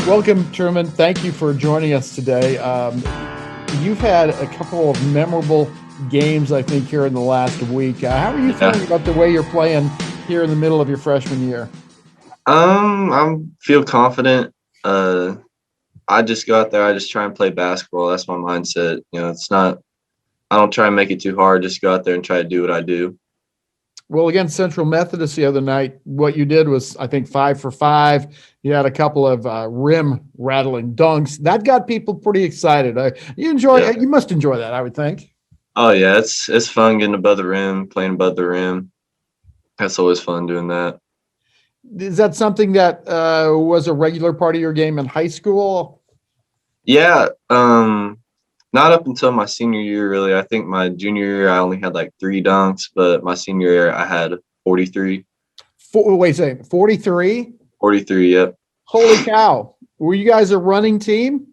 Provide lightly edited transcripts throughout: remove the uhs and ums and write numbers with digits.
Welcome, Truman. Thank you for joining us today. You've had a couple of memorable games, I think, here in the last week. How are you feeling Yeah. about the way you're playing here in the middle of your freshman year? I'm feel confident. Uh, I just go out there. I just try and play basketball. That's my mindset. It's not. I don't try and make it too hard. Just go out there and try to do what I do. Well, against Central Methodist the other night, what you did was, I think, 5 for 5. You had a couple of rim rattling dunks. That got people pretty excited. Yeah. You must enjoy that, I would think. Oh yeah, it's fun getting above the rim, playing above the rim. That's always fun doing that. Is that something that was a regular part of your game in high school? Yeah. Not up until my senior year, really. I think my junior year I only had like 3 dunks, but my senior year I had 43. Wait a second, 43? 43. Yep. Holy cow. Were you guys a running team?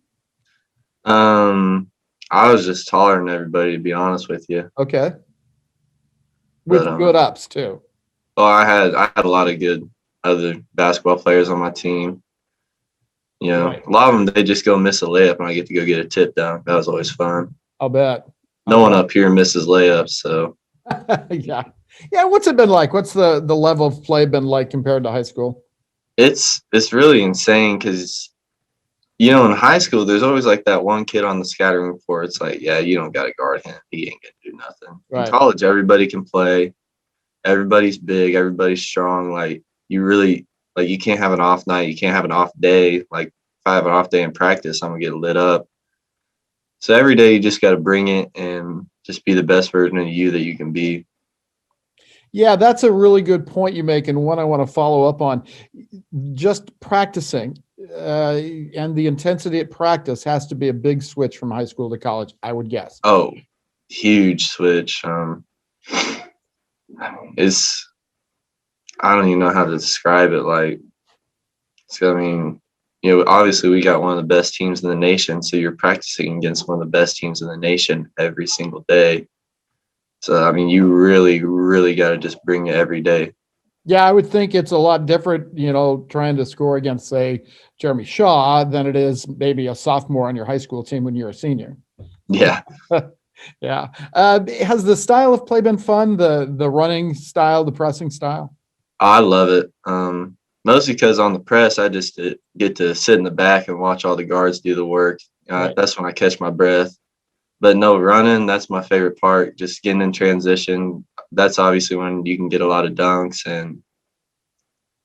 Um, I was just taller than everybody, to be honest with you. Okay. But With good ups too. well, I had a lot of good other basketball players on my team. Right. A lot of them they just go miss a layup, and I get to go get a tip down. That was always fun. I'll bet. No one up here misses layups, so Yeah. Yeah. What's it been like? What's the level of play been like compared to high school? it's really insane because in high school there's always like that one kid on the scouting report. It's like, yeah, you don't got to guard him. He ain't gonna do nothing. In Right. college, everybody can play. Everybody's big. Everybody's strong. Like you really like you can't have an off night. You can't have an off day. Like if I have an off day in practice, I'm gonna get lit up. So every day you just got to bring it and just be the best version of you that you can be. Yeah, that's a really good point you make, and one I want to follow up on. Just practicing and the intensity at practice has to be a big switch from high school to college, I would guess. Oh, huge switch. It's I don't even know how to describe it. Like, so, I mean, obviously we got one of the best teams in the nation, so you're practicing against one of the best teams in the nation every single day. So I mean, you really, really got to just bring it every day. Yeah, I would think it's a lot different, trying to score against, say, Jeremy Shaw than it is maybe a sophomore on your high school team when you're a senior. Yeah, Yeah. Has the style of play been fun? The running style, the pressing style? I love it. Mostly because on the press, I just get to sit in the back and watch all the guards do the work. Right. That's when I catch my breath. But no, running, that's my favorite part. Just getting in transition. That's obviously when you can get a lot of dunks. And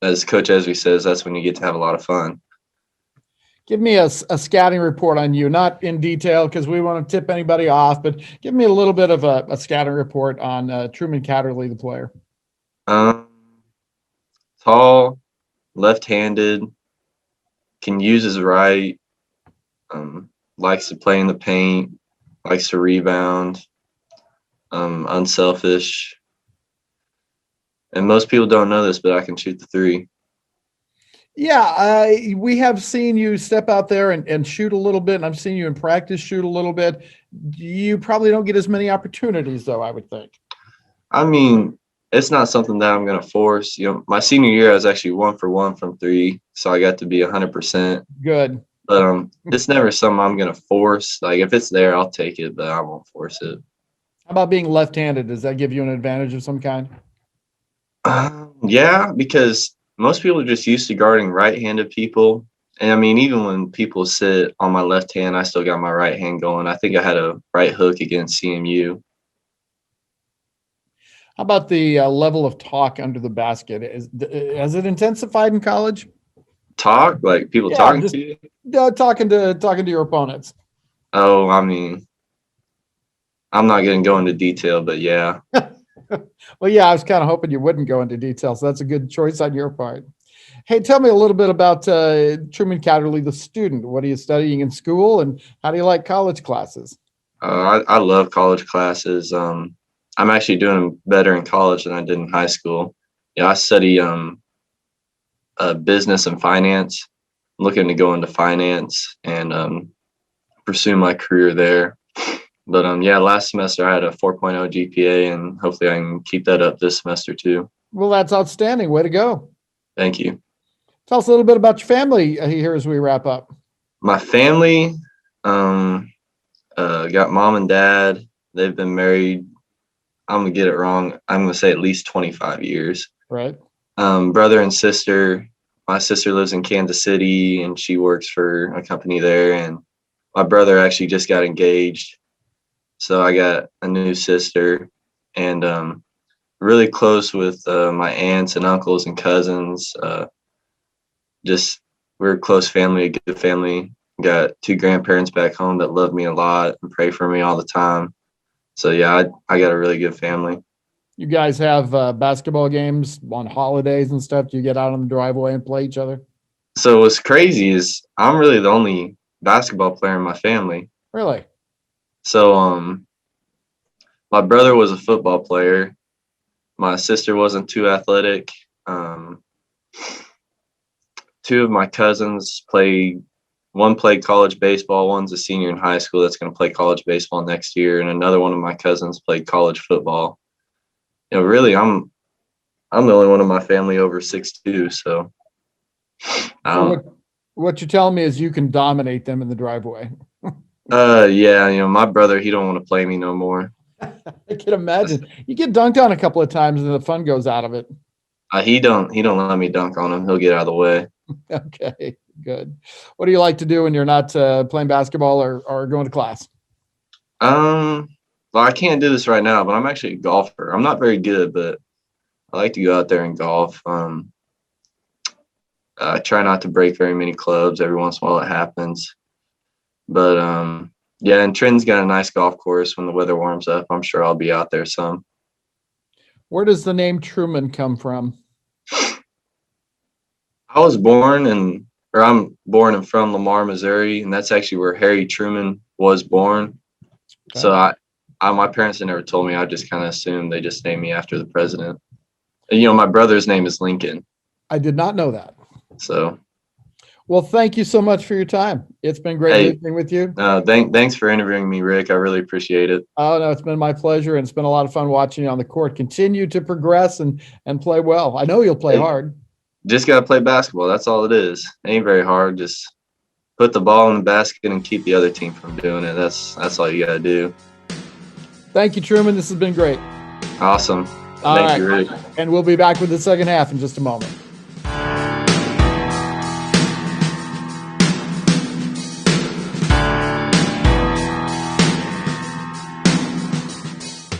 as Coach Esri says, that's when you get to have a lot of fun. Give me a scouting report on you, not in detail because we want to tip anybody off, but give me a little bit of a scouting report on Truman Kaderly, the player. Um, Tall, left-handed, can use his right, likes to play in the paint, likes to rebound, unselfish. And most people don't know this, but I can shoot the three. Yeah, we have seen you step out there and shoot a little bit, and I've seen you in practice shoot a little bit. You probably don't get as many opportunities, though, I would think. I mean, it's not something that I'm going to force. My senior year, I was actually 1 for 1 from three, so I got to be 100%. Good. But it's never something I'm going to force. Like if it's there, I'll take it, but I won't force it. How about being left-handed? Does that give you an advantage of some kind? Yeah, because most people are just used to guarding right-handed people. And I mean, even when people sit on my left hand, I still got my right hand going. I think I had a right hook against CMU. How about the level of talk under the basket? Has it intensified in college? Talk, like people Yeah, talking just to you. talking to your opponents. Oh, I mean, I'm not going to go into detail, but yeah. Well, yeah, I was kind of hoping you wouldn't go into details. So that's a good choice on your part. Hey, tell me a little bit about Truman Kaderly, the student. What are you studying in school, and how do you like college classes? I love college classes. I'm actually doing better in college than I did in high school. I study business and finance. I'm looking to go into finance and pursue my career there. But yeah, last semester I had a 4.0 GPA, and hopefully I can keep that up this semester too. Well, that's outstanding. Way to go. Thank you. Tell us a little bit about your family here as we wrap up. My family, got mom and dad. They've been married. I'm gonna get it wrong. I'm gonna say at least 25 years. Right. Brother and sister. My sister lives in Kansas City and she works for a company there. And my brother actually just got engaged. So I got a new sister, and really close with my aunts and uncles and cousins. Just we're a close family, a good family. Got 2 grandparents back home that love me a lot and pray for me all the time. So yeah, I got a really good family. You guys have basketball games on holidays and stuff. Do you get out on the driveway and play each other? So what's crazy is I'm really the only basketball player in my family. Really? So my brother was a football player. My sister wasn't too athletic. 2 of my cousins played. One played college baseball. One's a senior in high school that's going to play college baseball next year, and another one of my cousins played college football. Really, I'm the only one in my family over 6'2", so I So don't. what you're telling me is you can dominate them in the driveway. Yeah, my brother, he don't want to play me no more. I can imagine. You get dunked on a couple of times and the fun goes out of it. He don't let me dunk on him. He'll get out of the way. Okay, good. What do you like to do when you're not playing basketball or going to class? Well, I can't do this right now, but I'm actually a golfer. I'm not very good, but I like to go out there and golf. I try not to break very many clubs. Every once in a while it happens. But yeah, and Trenton's got a nice golf course. When the weather warms up, I'm sure I'll be out there some. Where does the name Truman come from? I'm born and from Lamar, Missouri, and that's actually where Harry Truman was born. Okay. So my parents had never told me. I just kind of assumed they just named me after the president. And, my brother's name is Lincoln. I did not know that. So, well, thank you so much for your time. It's been great visiting with you. Thanks for interviewing me, Rick. I really appreciate it. Oh, no, it's been my pleasure, and it's been a lot of fun watching you on the court. Continue to progress and play well. I know you'll play hard. Just got to play basketball. That's all it is. It ain't very hard. Just put the ball in the basket and keep the other team from doing it. That's all you got to do. Thank you, Truman. This has been great. Awesome. All Thank right. you, Rick. And we'll be back with the second half in just a moment.